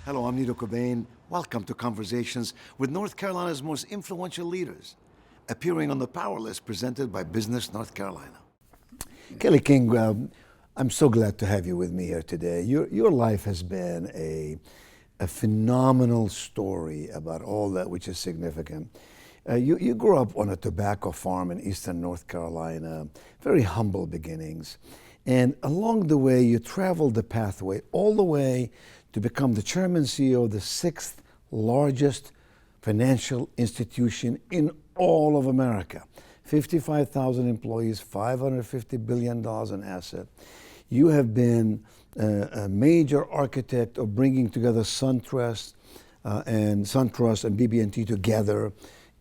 Hello, I'm Nito Cobain. Welcome to Conversations with North Carolina's most influential leaders, appearing on the Power List presented by Business North Carolina. Kelly King, I'm so glad to have you with me here today. Your life has been a phenomenal story about all that which is significant. You grew up on a tobacco farm in eastern North Carolina, very humble beginnings. And along the way, you traveled the pathway all the way to become the chairman CEO of the sixth largest financial institution in all of America. 55,000 employees, $550 billion in asset. You have been a major architect of bringing together SunTrust and BB&T together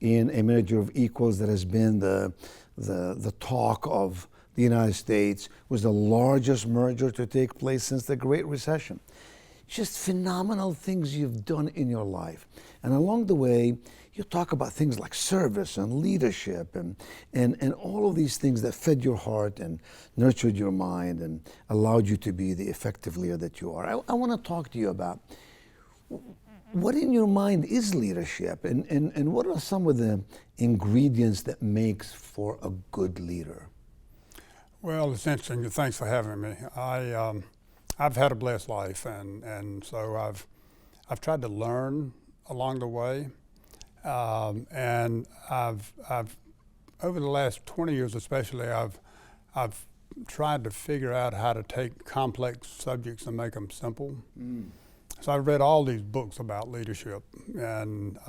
in a merger of equals that has been the talk of the United States. It was the largest merger to take place since the Great Recession. Just phenomenal things you've done in your life. And along the way, you talk about things like service and leadership and all of these things that fed your heart and nurtured your mind and allowed you to be the effective leader that you are. I want to talk to you about what in your mind is leadership and what are some of the ingredients that makes for a good leader? Well, it's interesting. Thanks for having me. I've had a blessed life, and so I've tried to learn along the way, and I've over the last 20 years especially, I've tried to figure out how to take complex subjects and make them simple. So I've read all these books about leadership, and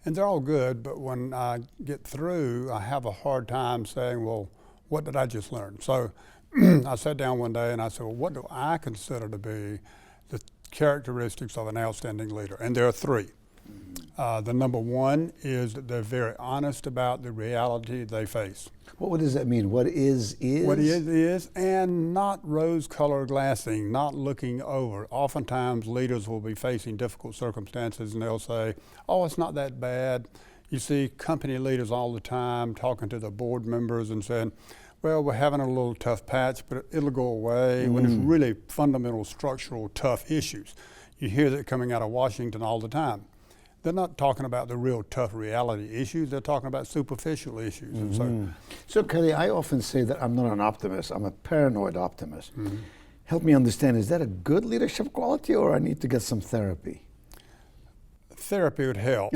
they're all good, but when I get through, I have a hard time saying, well, what did I just learn? So I sat down one day and I said, well, what do I consider to be the characteristics of an outstanding leader? And there are three. The number one is that they're very honest about the reality they face. What does that mean? What is? What is, and not rose-colored glassing, not looking over. Oftentimes leaders will be facing difficult circumstances and they'll say, oh, it's not that bad. You see company leaders all the time talking to the board members and saying, well, we're having a little tough patch, but it'll go away, when it's really fundamental, structural, tough issues. You hear that coming out of Washington all the time. They're not talking about the real tough reality issues, they're talking about superficial issues. And so Kelly, I often say that I'm not an optimist, I'm a paranoid optimist. Help me understand, is that a good leadership quality or I need to get some therapy? Therapy would help.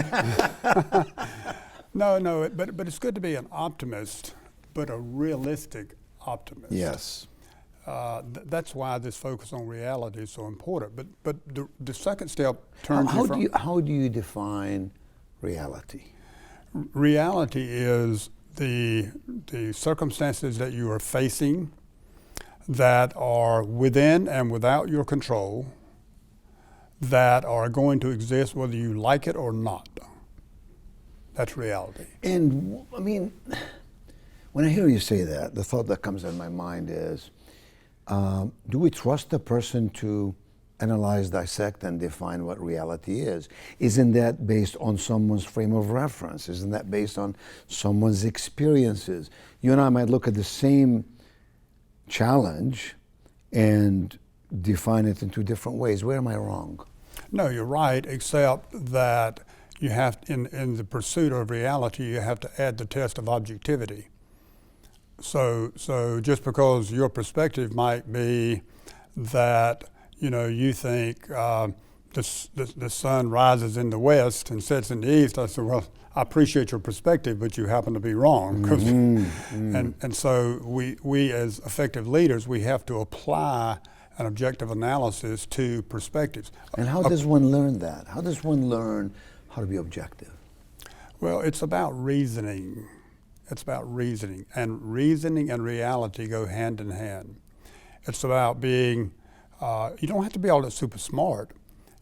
No, but it's good to be an optimist, but a realistic optimist. Yes. That's why this focus on reality is so important. But the second step turns how do you define reality? Reality is the circumstances that you are facing that are within and without your control, that are going to exist whether you like it or not. That's reality. And I mean, when I hear you say that, the thought that comes in my mind is, do we trust the person to analyze, dissect, and define what reality is? Isn't that based on someone's frame of reference? Isn't that based on someone's experiences? You and I might look at the same challenge and define it in two different ways. Where am I wrong? No, you're right, except that you have, in the pursuit of reality, you have to add the test of objectivity. So just because your perspective might be that, you think the sun rises in the west and sets in the east, I said, well, I appreciate your perspective, but you happen to be wrong. And so we as effective leaders, we have to apply an objective analysis to perspectives. And how does one learn that? How does one learn how to be objective? Well, it's about reasoning. It's about reasoning, and reality go hand in hand. It's about being, you don't have to be all that super smart,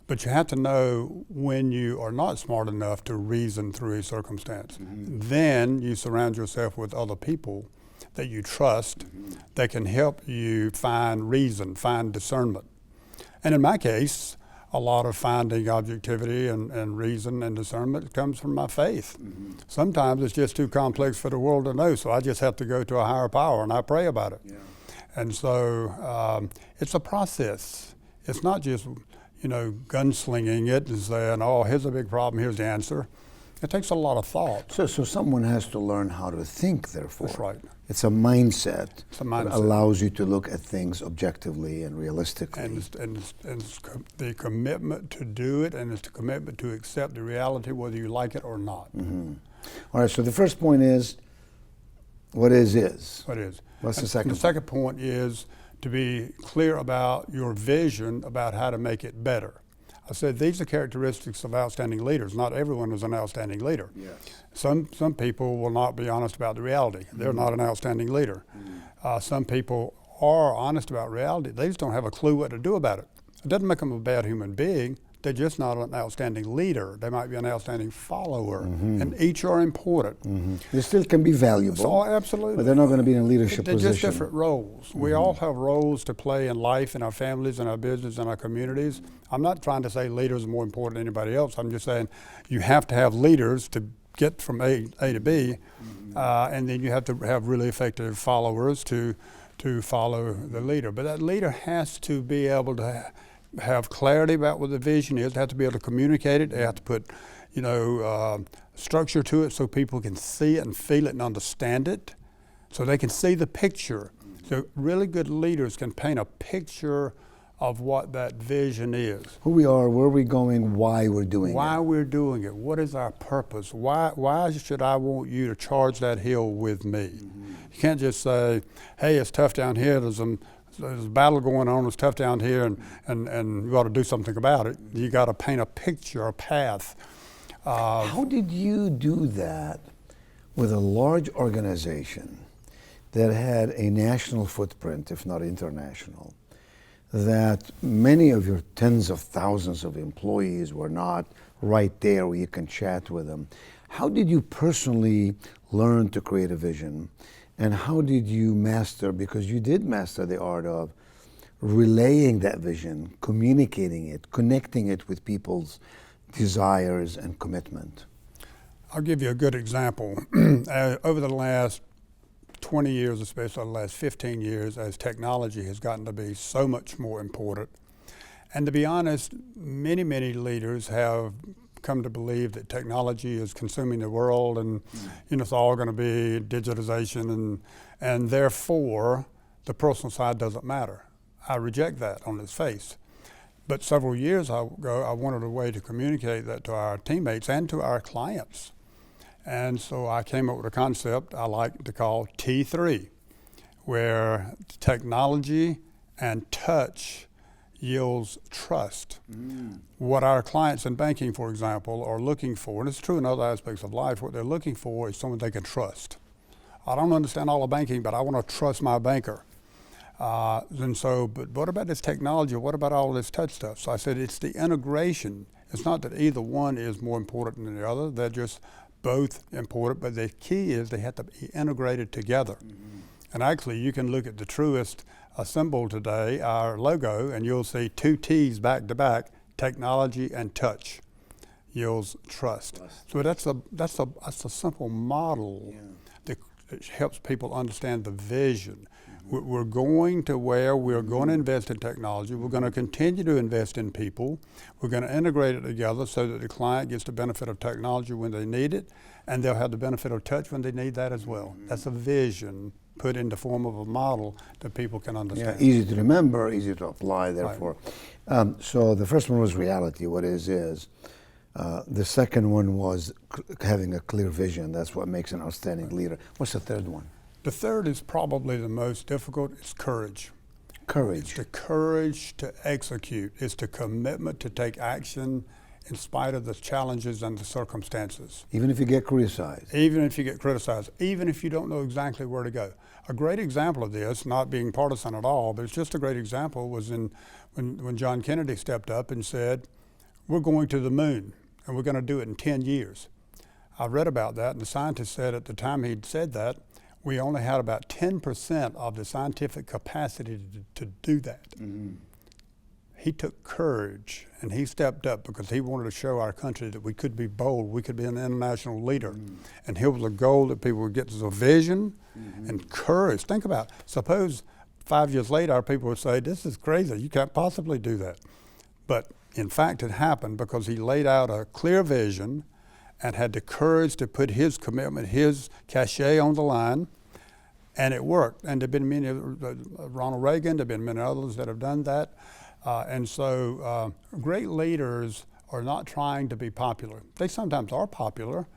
but you have to know when you are not smart enough to reason through a circumstance. Then you surround yourself with other people that you trust that can help you find reason, find discernment. And in my case, a lot of finding objectivity and reason and discernment comes from my faith. Sometimes it's just too complex for the world to know, so I just have to go to a higher power and I pray about it. And so it's a process. It's not just gunslinging it and saying, oh, here's a big problem, here's the answer. It takes a lot of thought. So someone has to learn how to think, therefore. That's right. It's a mindset, It's a mindset. that allows you to look at things objectively and realistically. And it's the commitment to do it, and it's the commitment to accept the reality whether you like it or not. Mm-hmm. All right, so the first point is, what is. What is. What's the And second the second point is to be clear about your vision about how to make it better. I said these are characteristics of outstanding leaders. Not everyone is an outstanding leader. Yes. Some people will not be honest about the reality. They're not an outstanding leader. Some people are honest about reality. They just don't have a clue what to do about it. It doesn't make them a bad human being. They're just not an outstanding leader. They might be an outstanding follower, and each are important. They still can be valuable, So absolutely. but they're not going to be in a leadership They're position. just different roles. We all have roles to play in life, in our families, in our business, in our communities. I'm not trying to say leaders are more important than anybody else. I'm just saying you have to have leaders to get from A to B, and then you have to have really effective followers to follow the leader. But that leader has to be able to have clarity about what the vision is. They have to be able to communicate it. They have to put, structure to it so people can see it and feel it and understand it, so they can see the picture. So really good leaders can paint a picture of what that vision is. Who we are, where we're going, why we're doing Why it. we're doing it. What is our purpose? Why should I want you to charge that hill with me? You can't just say, hey, it's tough down here. There's a battle going on. It's tough down here, and you ought to do something about it. You got to paint a picture, a path. How did you do that with a large organization that had a national footprint, if not international, that many of your tens of thousands of employees were not right there where you can chat with them? How did you personally learn to create a vision? And how did you master, because you did master the art of relaying that vision, communicating it, connecting it with people's desires and commitment? I'll give you a good example. Over the last 20 years, especially the last 15 years, as technology has gotten to be so much more important. And to be honest, many leaders have come to believe that technology is consuming the world, and it's all going to be digitization, and therefore the personal side doesn't matter. I reject that on its face. But several years ago, I wanted a way to communicate that to our teammates and to our clients. And so I came up with a concept I like to call T3, where technology and touch yields trust. What our clients in banking, for example, are looking for, and it's true in other aspects of life, what they're looking for is someone they can trust. I don't understand all of banking, but I want to trust my banker. But what about this technology? What about all this touch stuff? So I said it's the integration. It's not that either one is more important than the other. They're just both important, but the key is they have to be integrated together. And actually, you can look at the Truist symbol today, our logo, and you'll see two T's back to back: technology and touch yields trust. So that's a simple model that helps people understand the vision. We're going to where we're going to invest in technology. We're going to continue to invest in people. We're going to integrate it together so that the client gets the benefit of technology when they need it, and they'll have the benefit of touch when they need that as well. That's a vision put in the form of a model that people can understand. Yeah, easy to remember, easy to apply, therefore. So the first one was reality, what is. The second one was having a clear vision. That's what makes an outstanding leader. What's the third one? The third is probably the most difficult. It's courage. Courage. It's the courage to execute. It's the commitment to take action in spite of the challenges and the circumstances. Even if you get criticized. Even if you get criticized. Even if you don't know exactly where to go. A great example of this, not being partisan at all, but it's just a great example, was when John Kennedy stepped up and said, we're going to the moon, and we're going to do it in 10 years. I read about that, and the scientists said at the time he'd said that, we only had about 10% of the scientific capacity to do that. He took courage, and he stepped up because he wanted to show our country that we could be bold, we could be an international leader. And here was a goal that people would get as a vision and courage. Think about it. Suppose 5 years later our people would say, this is crazy, you can't possibly do that. But In fact, it happened because he laid out a clear vision and had the courage to put his commitment, his cachet on the line, and it worked. And there have been many, Ronald Reagan, there have been many others that have done that. And so great leaders are not trying to be popular. They sometimes are popular,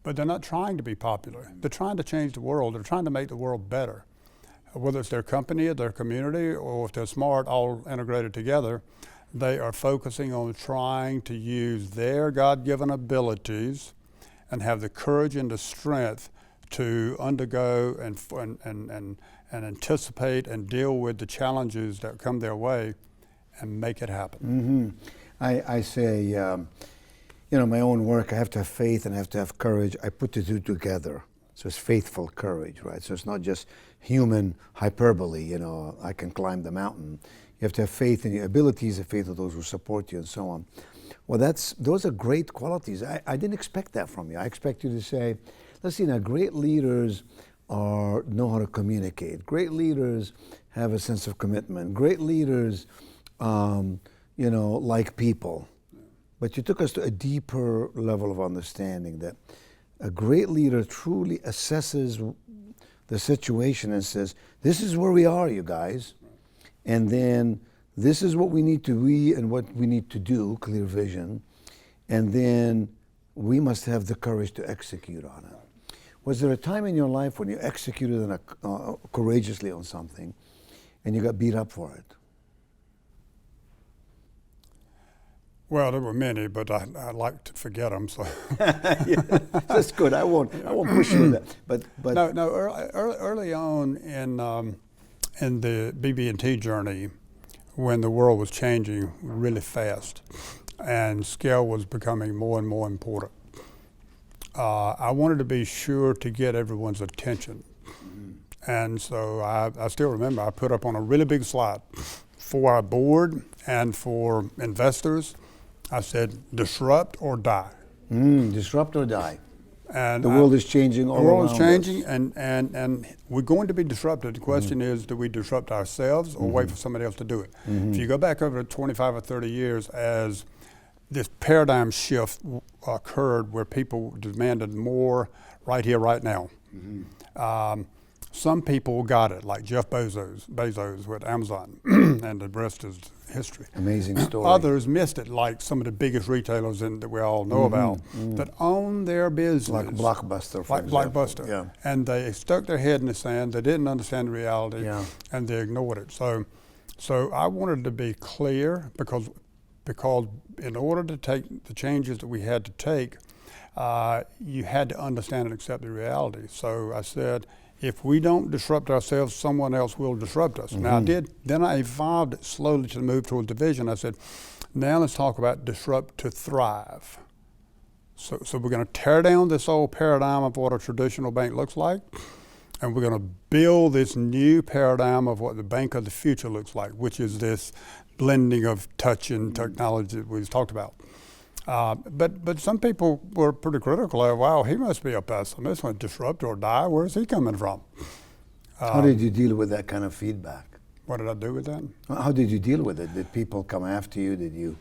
but they're not trying to be popular. They're trying to change the world. They're trying to make the world better. Whether it's their company or their community, or if they're smart, all integrated together, they are focusing on trying to use their God-given abilities and have the courage and the strength to undergo and anticipate and deal with the challenges that come their way and make it happen. I say, my own work, I have to have faith and I have to have courage. I put the two together. So it's faithful courage, right? So it's not just human hyperbole, I can climb the mountain. You have to have faith in your abilities, the faith of those who support you, and so on. Well, those are great qualities. I didn't expect that from you. I expect you to say, let's see, now great leaders know how to communicate. Great leaders have a sense of commitment. Great leaders, like people. But you took us to a deeper level of understanding that a great leader truly assesses the situation and says, this is where we are, you guys. And then this is what we need to be and what we need to do, clear vision. And then we must have the courage to execute on it. Was there a time in your life when you executed courageously on something and you got beat up for it? Well, there were many, but I like to forget them. So Yeah, that's good. I won't push you with that. But no. Early on in the BB&T journey, when the world was changing really fast, and scale was becoming more and more important, I wanted to be sure to get everyone's attention, and so I still remember I put up on a really big slide for our board and for investors. I said, disrupt or die. Disrupt or die. And the world is changing all around us. The world is changing, and we're going to be disrupted. The question is, do we disrupt ourselves or wait for somebody else to do it? If you go back over 25 or 30 years, as this paradigm shift occurred where people demanded more right here, right now. Some people got it, like Jeff Bezos with Amazon, and the rest is history. Amazing story. Others missed it, like some of the biggest retailers that we all know about that own their business. Like Blockbuster, for example. Blockbuster. Yeah. And they stuck their head in the sand. They didn't understand the reality, and they ignored it. So I wanted to be clear because in order to take the changes that we had to take, you had to understand and accept the reality. So I said, if we don't disrupt ourselves, someone else will disrupt us. Now then I evolved it slowly to move towards the vision. I said, now let's talk about disrupt to thrive. So we're gonna tear down this old paradigm of what a traditional bank looks like, and we're gonna build this new paradigm of what the bank of the future looks like, which is this blending of touch and technology that we talked about. But some people were pretty critical of, wow, he must be a pessimist, when disrupt or die, where's he coming from? How did you deal with that kind of feedback? What did I do with that? How did you deal with it? Did people come after you?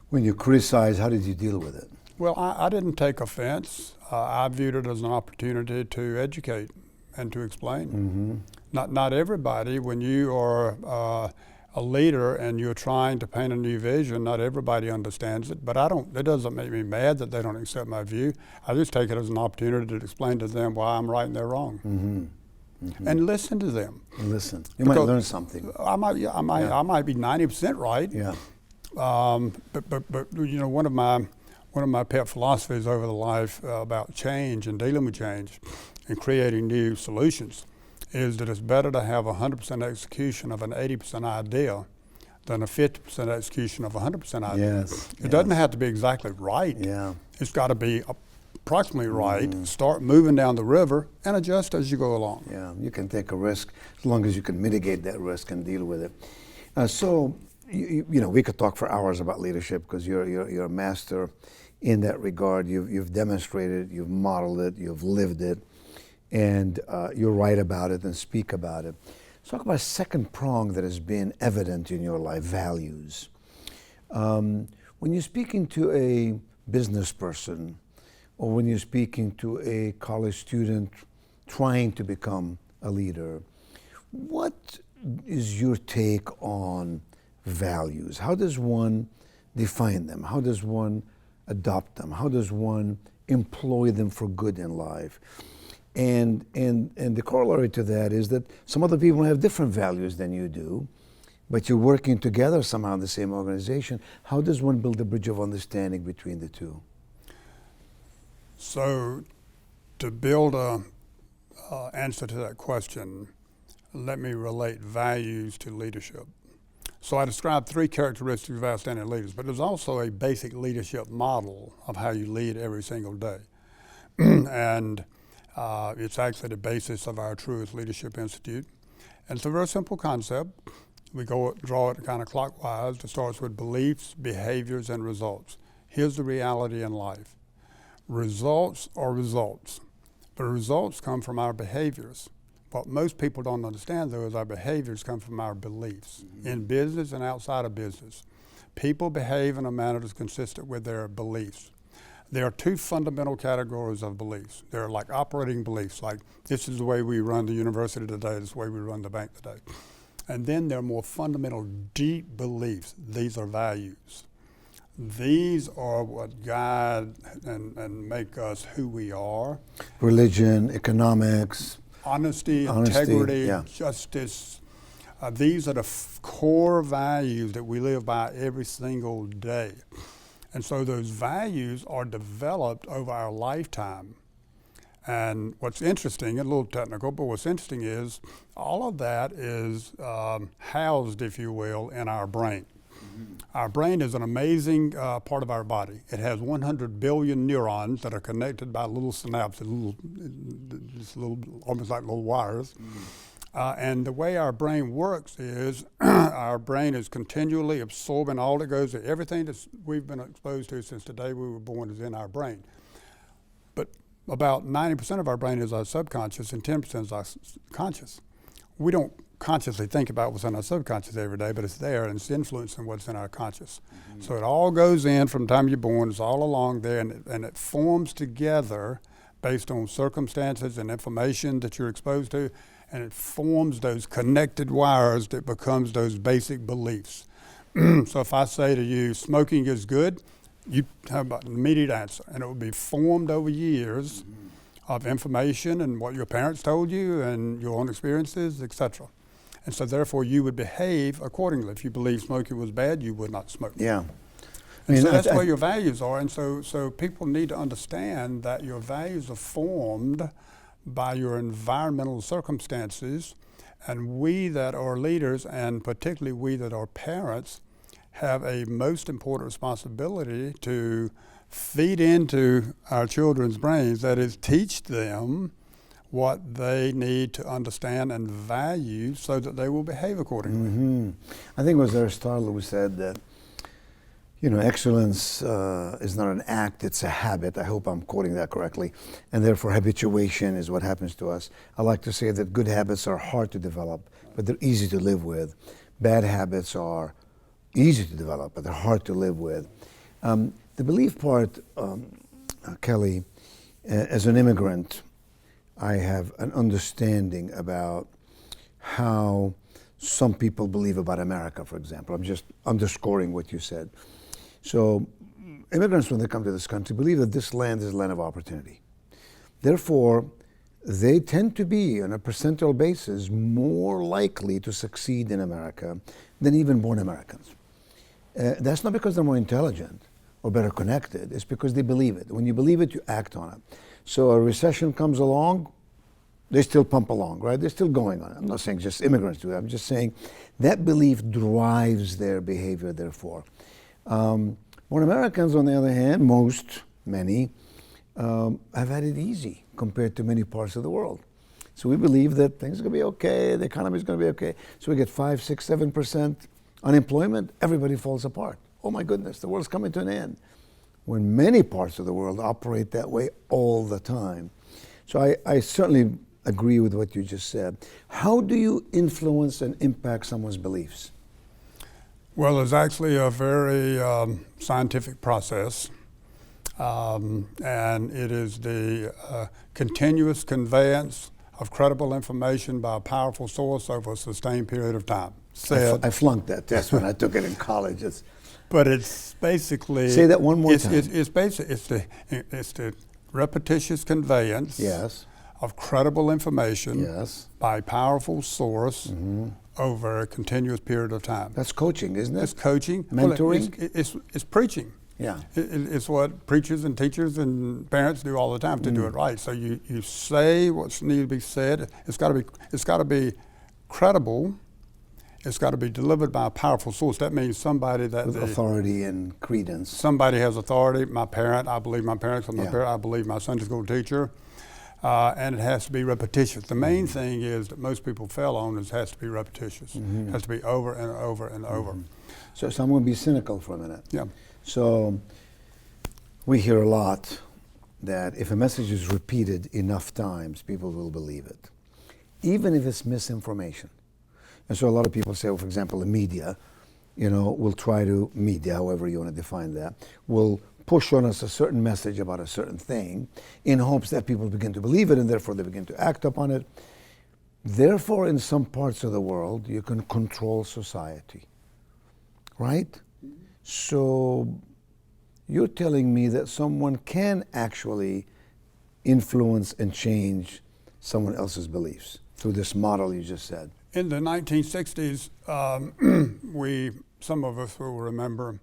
When you criticize, how did you deal with it? Well, I didn't take offense. I viewed it as an opportunity to educate and to explain. Not everybody, when you are a leader and you're trying to paint a new vision, not everybody understands it, but it doesn't make me mad that they don't accept my view. I just take it as an opportunity to explain to them why I'm right and they're wrong. And listen to them. Listen. You might learn something. I might be 90% right. Yeah. But one of my pet philosophies over the life about change and dealing with change and creating new solutions is that it's better to have 100% execution of an 80% idea than a 50% execution of 100% idea. Yes. It doesn't have to be exactly right. Yeah. It's got to be approximately right. Start moving down the river and adjust as you go along. Yeah, you can take a risk as long as you can mitigate that risk and deal with it. So, we could talk for hours about leadership because you're a master in that regard. You've demonstrated, you've modeled it, you've lived it, and you write about it and speak about it. Let's talk about a second prong that has been evident in your life, values. When you're speaking to a business person, or when you're speaking to a college student trying to become a leader, what is your take on values? How does one define them? How does one adopt them? How does one employ them for good in life? And the corollary to that is that some other people have different values than you do, but you're working together somehow in the same organization. How does one build a bridge of understanding between the two? So, to build a answer to that question, let me relate values to leadership. So I described 3 characteristics of outstanding leaders, but there's also a basic leadership model of how you lead every single day. And it's actually the basis of our Truist Leadership Institute. And it's a very simple concept. We draw it kind of clockwise. It starts with beliefs, behaviors, and results. Here's the reality in life. Results are results, but results come from our behaviors. What most people don't understand, though, is our behaviors come from our beliefs, in business and outside of business. People behave in a manner that's consistent with their beliefs. There are 2 fundamental categories of beliefs. There are like operating beliefs, like this is the way we run the university today, this is the way we run the bank today. And then there are more fundamental, deep beliefs. These are values. These are what guide and make us who we are. Religion, economics. Honesty, integrity, justice. These are the core values that we live by every single day. And so those values are developed over our lifetime. And what's interesting, a little technical, but what's interesting is all of that is housed, if you will, in our brain. Our brain is an amazing part of our body. It has 100 billion neurons that are connected by little synapses, almost like little wires. And the way our brain works is our brain is continually absorbing all that goes, everything that we've been exposed to since the day we were born is in our brain. But about 90% of our brain is our subconscious and 10% is our conscious. We don't consciously think about what's in our subconscious every day, but it's there and it's influencing what's in our conscious. So it all goes in from the time you're born, it's all along there, and it forms together based on circumstances and information that you're exposed to, and it forms those connected wires that becomes those basic beliefs. So if I say to you, smoking is good, you have an immediate answer, and it will be formed over years of information and what your parents told you and your own experiences, etc. And so therefore you would behave accordingly. If you believe smoking was bad, you would not smoke. Yeah. And so that's where your values are. And so people need to understand that your values are formed by your environmental circumstances. And we that are leaders, and particularly we that are parents, have a most important responsibility to feed into our children's brains, that is, teach them what they need to understand and value so that they will behave accordingly. I think it was Aristotle who said that, excellence is not an act, it's a habit. I hope I'm quoting that correctly. And therefore habituation is what happens to us. I like to say that good habits are hard to develop, but they're easy to live with. Bad habits are easy to develop, but they're hard to live with. The belief part, Kelly, as an immigrant, I have an understanding about how some people believe about America, for example. I'm just underscoring what you said. So immigrants, when they come to this country, believe that this land is a land of opportunity. Therefore, they tend to be, on a percentile basis, more likely to succeed in America than even born Americans. That's not because they're more intelligent or better connected. It's because they believe it. When you believe it, you act on it. So a recession comes along, they still pump along, right? They're still going on. I'm not saying just immigrants do that. I'm just saying that belief drives their behavior, therefore. Born Americans, on the other hand, many, have had it easy compared to many parts of the world. So we believe that things are going to be okay, the economy is going to be okay. So we get 5, 6, 7% unemployment, everybody falls apart. Oh my goodness, the world's coming to an end. When many parts of the world operate that way all the time. So I certainly agree with what you just said. How do you influence and impact someone's beliefs? Well, it's actually a very scientific process, and it is the continuous conveyance of credible information by a powerful source over a sustained period of time. I flunked that test when I took it in college. But it's basically Say that one more time. It's the repetitious conveyance Yes. of credible information Yes. by a powerful source over a continuous period of time. That's coaching, isn't It's it? coaching, Mentoring? Well, it's preaching. Yeah. It's what preachers and teachers and parents do all the time to do it right. So you say what's needs to be said. It's got to be credible. It's got to be delivered by a powerful source. That means somebody that With authority and credence. somebody has authority. My parent, I believe my parents. My Yeah. parent, I believe my Sunday school teacher. And it has to be repetitious. The main thing is that most people fail on is it has to be repetitious. It has to be over and over and over. So I'm going to be cynical for a minute. Yeah. So we hear a lot that if a message is repeated enough times, people will believe it, even if it's misinformation. And so a lot of people say, well, for example, the media, will try to, media, however you want to define that, will push on us a certain message about a certain thing in hopes that people begin to believe it and therefore they begin to act upon it. Therefore, in some parts of the world, you can control society, right? So you're telling me that someone can actually influence and change someone else's beliefs through this model you just said. In the 1960s, some of us will remember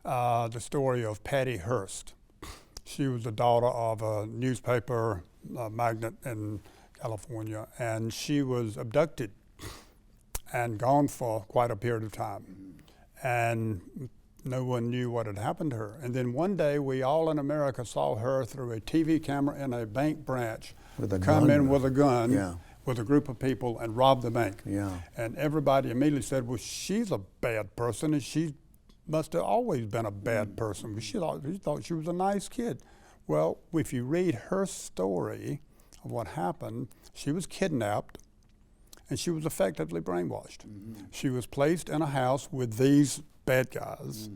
the story of Patty Hearst. She was the daughter of a newspaper magnate in California, and she was abducted and gone for quite a period of time. And no one knew what had happened to her. And then one day, we all in America saw her through a TV camera in a bank branch come in with a gun. Yeah. With a group of people and rob the bank. Yeah. And everybody immediately said, well, she's a bad person, and she must have always been a bad person. But she thought she was a nice kid. Well, if you read her story of what happened, she was kidnapped, and she was effectively brainwashed. She was placed in a house with these bad guys,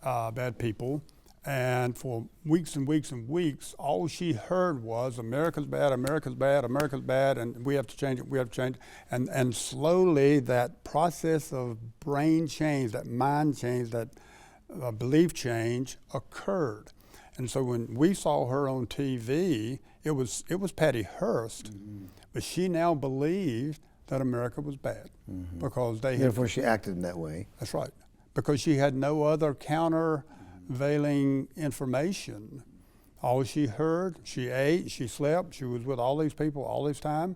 bad people, and for weeks and weeks and weeks, all she heard was America's bad, America's bad, America's bad, and we have to change it, we have to change it. And slowly that process of brain change, that mind change, that belief change occurred. And so when we saw her on TV, it was Patty Hearst, but she now believed that America was bad because they Therefore, she acted in that way. That's right, because she had no other countervailing information. All she heard, she ate, she slept, she was with all these people all this time.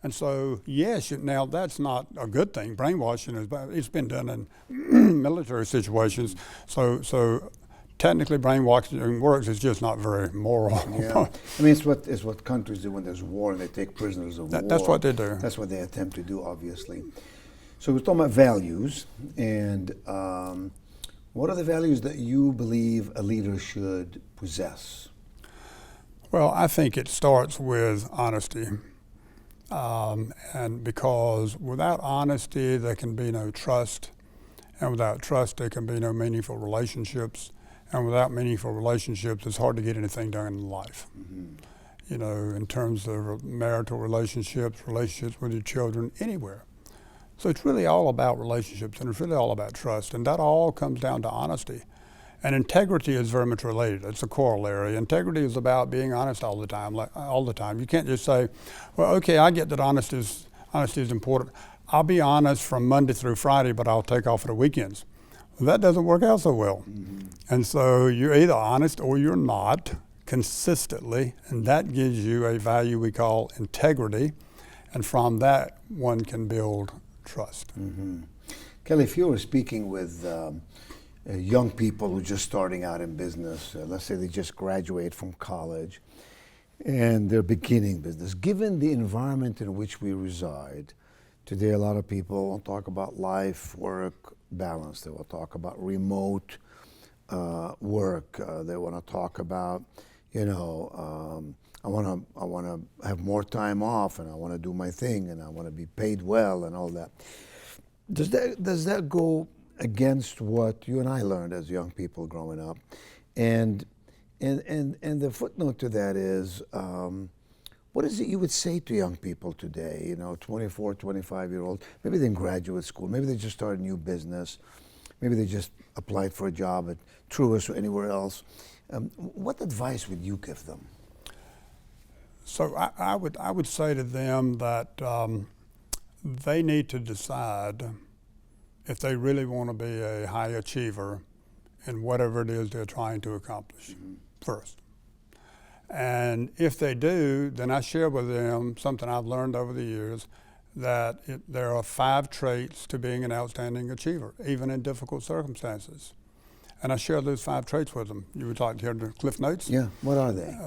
And so, yes, now that's not a good thing. Brainwashing it's been done in military situations. So technically brainwashing works, it's just not very moral. Yeah. I mean, it's what countries do when there's war and they take prisoners of war. That's what they do. That's what they attempt to do, obviously. So we're talking about values, and what are the values that you believe a leader should possess? Well, I think it starts with honesty. And because without honesty, there can be no trust. And without trust, there can be no meaningful relationships. And without meaningful relationships, it's hard to get anything done in life. In terms of marital relationships with your children, anywhere. So it's really all about relationships, and it's really all about trust. And that all comes down to honesty. And integrity is very much related. It's a corollary. Integrity is about being honest all the time. You can't just say, well, okay, I get that honesty is important. I'll be honest from Monday through Friday, but I'll take off for the weekends. Well, that doesn't work out so well. And so you're either honest or you're not consistently, and that gives you a value we call integrity. And from that, one can build trust. Kelly, if you were speaking with young people who are just starting out in business, let's say they just graduate from college and they're beginning business, given the environment in which we reside, today a lot of people won't talk about life-work balance. They will talk about remote work. They want to talk about, I want to have more time off, and I want to do my thing, and I want to be paid well, and all that. Does that go against what you and I learned as young people growing up. And the footnote to that is, what is it you would say to young people today, 24, 25-year-old, maybe they're in graduate school, maybe they just started a new business, maybe they just applied for a job at Truist or anywhere else. What advice would you give them? So I would say to them that they need to decide if they really want to be a high achiever in whatever it is they're trying to accomplish first. And if they do, then I share with them something I've learned over the years, that there are 5 traits to being an outstanding achiever, even in difficult circumstances. And I share those 5 traits with them. You would like to hear the Cliff Notes? Yeah, what are they?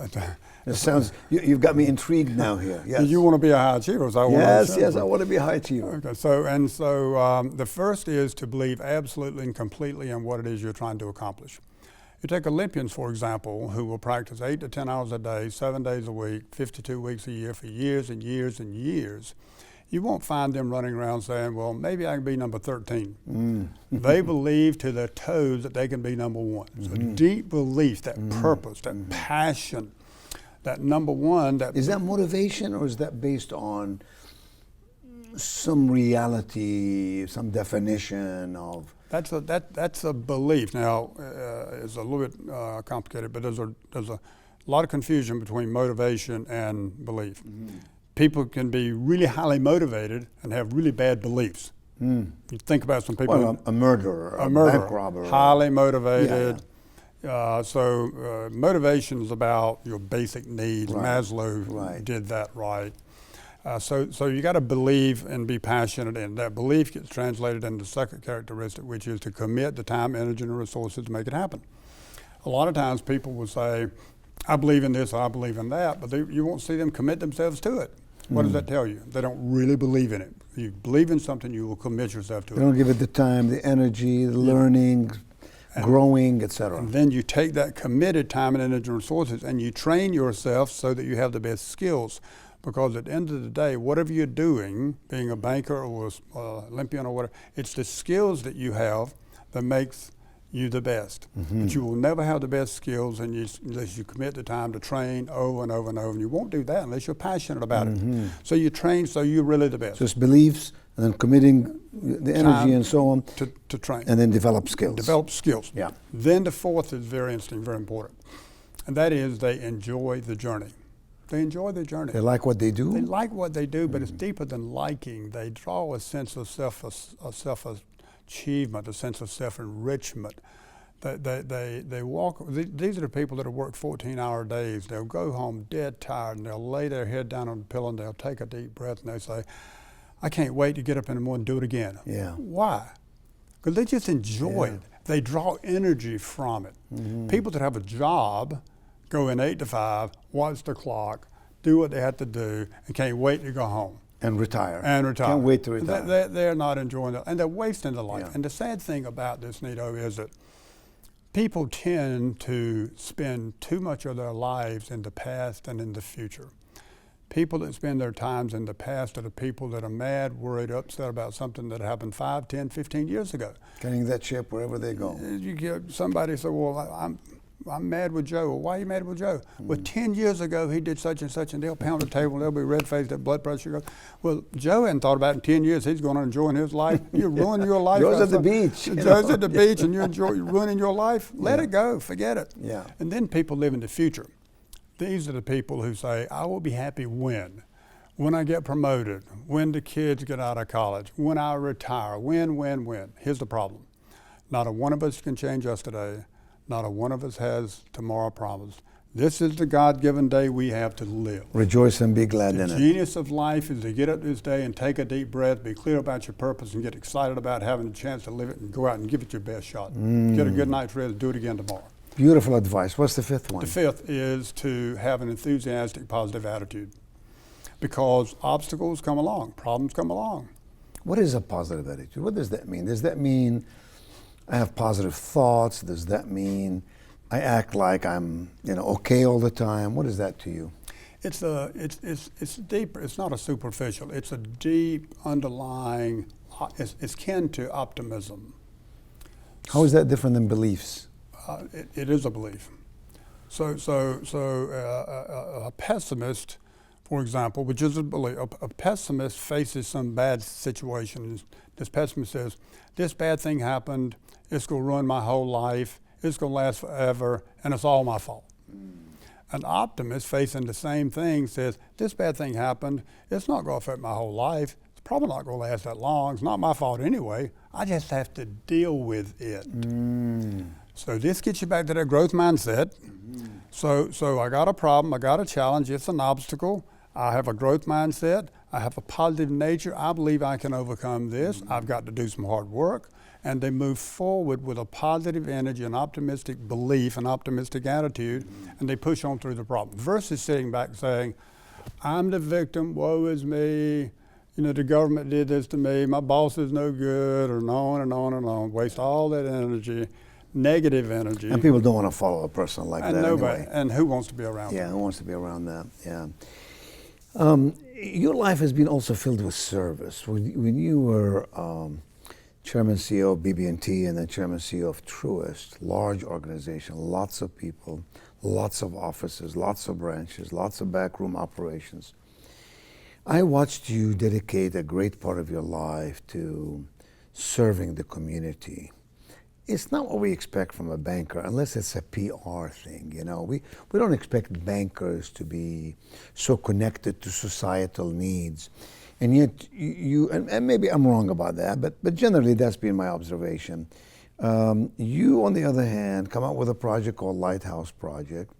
It sounds, you've got me intrigued now here. Yes. You want to be a high achiever, so I want to Yes, I want to be a high achiever. Okay, so the first is to believe absolutely and completely in what it is you're trying to accomplish. You take Olympians, for example, who will practice 8 to 10 hours a day, 7 days a week, 52 weeks a year for years and years and years. You won't find them running around saying, well, maybe I can be number 13. They believe to their toes that they can be number 1. So deep belief, that purpose, that passion, that number 1. Is that motivation, or is that based on some reality, some definition of? That's a belief. Now, it's a little bit complicated, but there's a lot of confusion between motivation and belief. People can be really highly motivated and have really bad beliefs. You think about some people. Well, a murderer, a bank robber. Highly motivated. So motivation is about your basic needs. Right. Maslow did that right. So you got to believe and be passionate, and that belief gets translated into the second characteristic, which is to commit the time, energy, and resources to make it happen. A lot of times people will say, I believe in this or I believe in that, but you won't see them commit themselves to it. What does that tell you? They don't really believe in it. If you believe in something, you will commit yourself to it. They don't give it the time, the energy, the learning, growing, etc. And then you take that committed time and energy and resources and you train yourself so that you have the best skills. Because at the end of the day, whatever you're doing, being a banker or an Olympian or whatever, it's the skills that you have that makes you the best. But you will never have the best skills unless you commit the time to train over and over and over. And you won't do that unless you're passionate about it. So you train so you're really the best. Just beliefs, and then committing the energy Time and so on. To train. And then develop skills. Develop skills. Yeah. Then the fourth is very interesting, very important. And that is they enjoy the journey. They enjoy the journey. They like what they do? They like what they do, but it's deeper than liking. They draw a sense of self-achievement, a sense of self-enrichment. They walk, these are the people that have worked 14-hour days. They'll go home dead tired, and they'll lay their head down on the pillow, and they'll take a deep breath, and they say, I can't wait to get up in the morning and do it again. Yeah. Why? Because they just enjoy it. They draw energy from it. People that have a job go in 8 to 5, watch the clock, do what they have to do, and can't wait to go home. And retire. Can't wait to retire. They're not enjoying it, and they're wasting their life. Yeah. And the sad thing about this, Nito, is that people tend to spend too much of their lives in the past and in the future. People that spend their times in the past are the people that are mad, worried, upset about something that happened 5, 10, 15 years ago. Getting that ship wherever they go. You get somebody say, well, I'm mad with Joe. Well, why are you mad with Joe? Well, 10 years ago, he did such and such, and they'll pound the table, and they'll be red-faced, their blood pressure goes. Well, Joe hadn't thought about it in 10 years. He's going to enjoy his life. You're ruining your life. Joe's at the beach. Joe's at the beach, and you're ruining your life. Let it go. Forget it. Yeah. And then people live in the future. These are the people who say, I will be happy when I get promoted, when the kids get out of college, when I retire, when. Here's the problem. Not a one of us can change yesterday. Not a one of us has tomorrow promised. This is the God-given day we have to live. Rejoice and be glad in The it. genius of life is to get up this day and take a deep breath, be clear about your purpose, and get excited about having a chance to live it and go out and give it your best shot. Get a good night's rest, do it again tomorrow. Beautiful advice. What's the fifth one? The fifth is to have an enthusiastic, positive attitude. Because obstacles come along, problems come along. What is a positive attitude? What does that mean? Does that mean I have positive thoughts? Does that mean I act like I'm, okay all the time? What is that to you? It's deeper. It's not a superficial. It's a deep underlying. It's kin to optimism. How is that different than beliefs? It is a belief. A pessimist, for example, which is a belief, a pessimist faces some bad situation. This pessimist says, this bad thing happened, it's going to ruin my whole life, it's going to last forever, and it's all my fault. An optimist facing the same thing says, this bad thing happened, it's not going to affect my whole life, it's probably not going to last that long, it's not my fault anyway, I just have to deal with it. So this gets you back to that growth mindset. So I got a problem, I got a challenge, it's an obstacle, I have a growth mindset, I have a positive nature, I believe I can overcome this, I've got to do some hard work, and they move forward with a positive energy, an optimistic belief, an optimistic attitude, and they push on through the problem. Versus sitting back saying, I'm the victim, woe is me, the government did this to me, my boss is no good, or on and on and on, waste all that energy. Negative energy. And people don't want to follow a person like that nobody, anyway. And who wants to be around Yeah, them? who wants to be around that? Yeah. Your life has been also filled with service. When you were Chairman CEO of BB&T and then Chairman CEO of Truist, large organization, lots of people, lots of offices, lots of branches, lots of backroom operations. I watched you dedicate a great part of your life to serving the community. It's not what we expect from a banker unless it's a PR thing, We don't expect bankers to be so connected to societal needs. And yet and maybe I'm wrong about that, but generally that's been my observation. You, on the other hand, come out with a project called Lighthouse Project.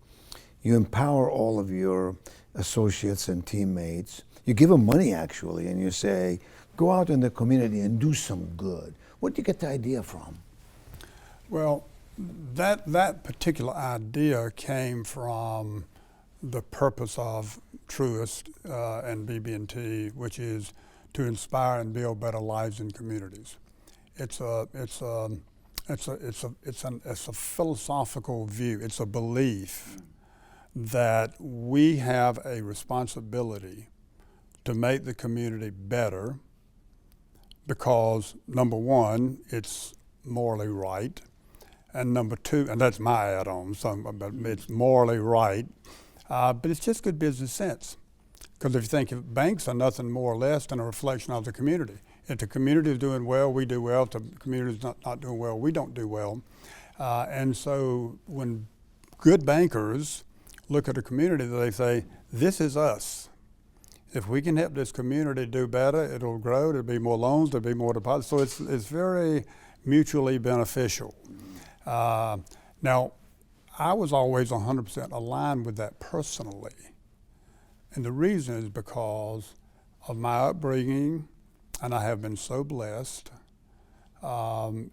You empower all of your associates and teammates. You give them money, actually, and you say, go out in the community and do some good. Where do you get the idea from? Well, that particular idea came from the purpose of Truist and BB&T, which is to inspire and build better lives in communities. It's a philosophical view. It's a belief that we have a responsibility to make the community better because, number one, it's morally right. And number two, and that's my add-on, but it's morally right, but it's just good business sense. Because if you think if banks are nothing more or less than a reflection of the community. If the community is doing well, we do well. If the community is not doing well, we don't do well. And so when good bankers look at a community, they say, this is us. If we can help this community do better, it'll grow, there'll be more loans, there'll be more deposits. So it's very mutually beneficial. Now, I was always 100% aligned with that personally. And the reason is because of my upbringing, and I have been so blessed, and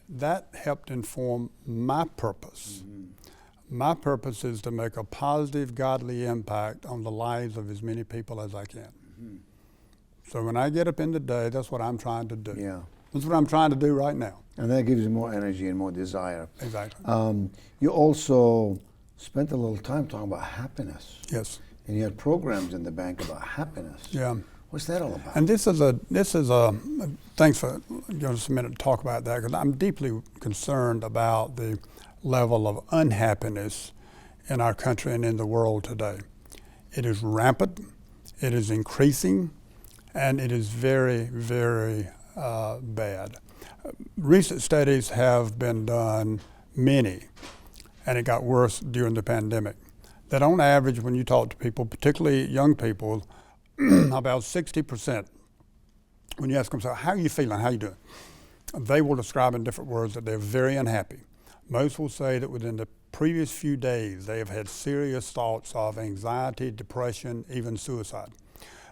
that helped inform my purpose. My purpose is to make a positive, godly impact on the lives of as many people as I can. So when I get up in the day, that's what I'm trying to do. Yeah. That's what I'm trying to do right now. And that gives you more energy and more desire. Exactly. You also spent a little time talking about happiness. Yes. And you had programs in the bank about happiness. Yeah. What's that all about? And this is a thanks for giving us a minute to talk about that, because I'm deeply concerned about the level of unhappiness in our country and in the world today. It is rampant, it is increasing, and it is very, very bad. Recent studies have been done, many, and it got worse during the pandemic, that on average when you talk to people, particularly young people, about 60%, when you ask them, so how are you feeling, how are you doing? They will describe in different words that they're very unhappy. Most will say that within the previous few days they have had serious thoughts of anxiety, depression, even suicide.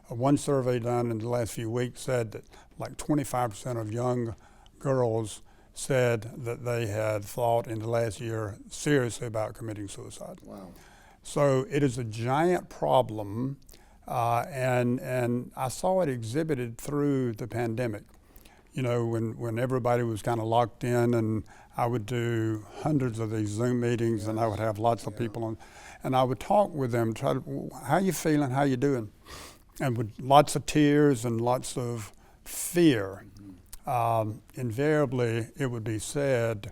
One survey done in the last few weeks said that like 25% of young girls said that they had thought in the last year seriously about committing suicide. Wow. So it is a giant problem, and I saw it exhibited through the pandemic. You know, when everybody was kind of locked in, and I would do hundreds of these Zoom meetings, and I would have lots of people on, and I would talk with them, try to, how you feeling, how you doing? And with lots of tears and lots of fear. invariably it would be said,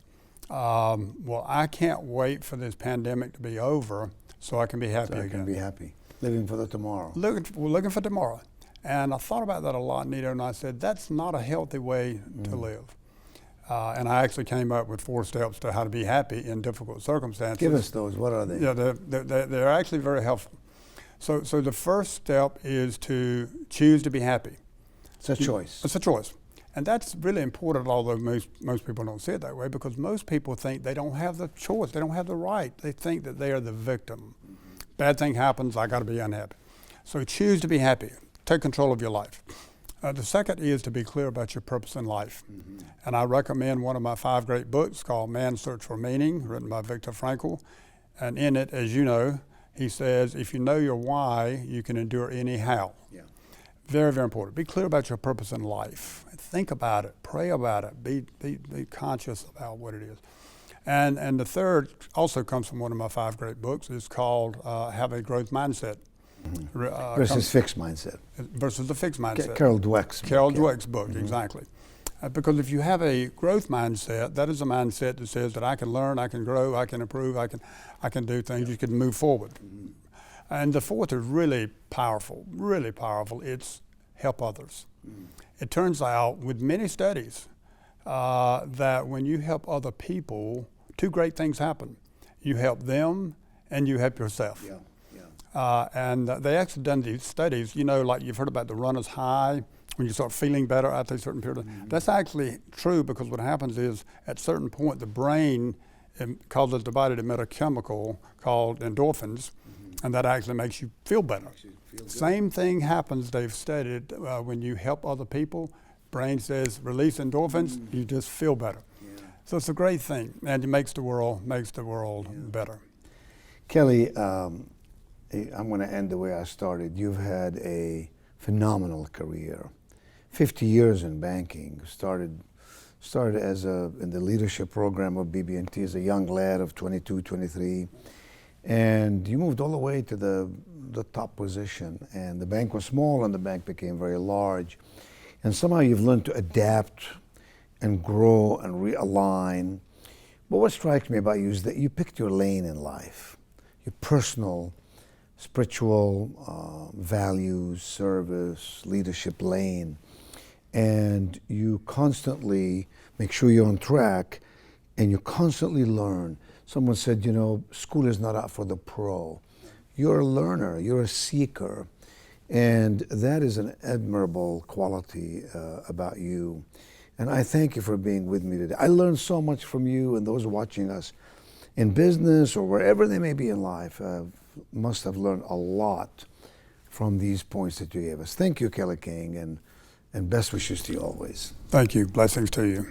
well, I can't wait for this pandemic to be over so I can be happy So I again. can be happy, living for the tomorrow. We're looking for tomorrow. And I thought about that a lot, Nito, and I said, that's not a healthy way to live. And I actually came up with 4 steps to how to be happy in difficult circumstances. Give us those. What are they? Yeah, they're actually very helpful. So the first step is to choose to be happy. It's a choice. It's a choice. And that's really important, although most people don't see it that way, because most people think they don't have the choice, they don't have the right. They think that they are the victim. Bad thing happens, I got to be unhappy. So choose to be happy. Take control of your life. The second is to be clear about your purpose in life. And I recommend one of my 5 great books called Man's Search for Meaning, written by Viktor Frankl. And in it, as you know, he says, if you know your why, you can endure any how. Yeah. Very, very important. Be clear about your purpose in life. Think about it. Pray about it. Be conscious about what it is. And the third also comes from one of my 5 great books. It's called Have a Growth Mindset. Versus fixed mindset. Versus the fixed mindset. Carol Dweck's book. Carol Dweck's book, exactly. Because if you have a growth mindset, that is a mindset that says that I can learn, I can grow, I can improve, I can do things, you can move forward. And the fourth is really powerful, really powerful. It's help others. It turns out with many studies that when you help other people, 2 great things happen. You help them and you help yourself. Yeah. And they actually done these studies, you know, like you've heard about the runner's high, when you start feeling better after a certain period. That's actually true, because what happens is at a certain point, the brain causes divided emit a chemical called endorphins, and that actually makes you feel better. Same thing happens, they've studied, when you help other people, brain says release endorphins, you just feel better. Yeah. So it's a great thing, and it makes the world better. Kelly, I'm going to end the way I started. You've had a phenomenal career. 50 years in banking. Started as in the leadership program of BB&T as a young lad of 22, 23. And you moved all the way to the top position. And the bank was small and the bank became very large. And somehow you've learned to adapt and grow and realign. But what strikes me about you is that you picked your lane in life, your personal, spiritual values, service, leadership lane. And you constantly make sure you're on track and you constantly learn. Someone said, you know, school is not out for the pro. You're a learner, you're a seeker. And that is an admirable quality about you. And I thank you for being with me today. I learned so much from you, and those watching us in business or wherever they may be in life must have learned a lot from these points that you gave us. Thank you, Kelly King, and best wishes to you always. Thank you. Blessings to you.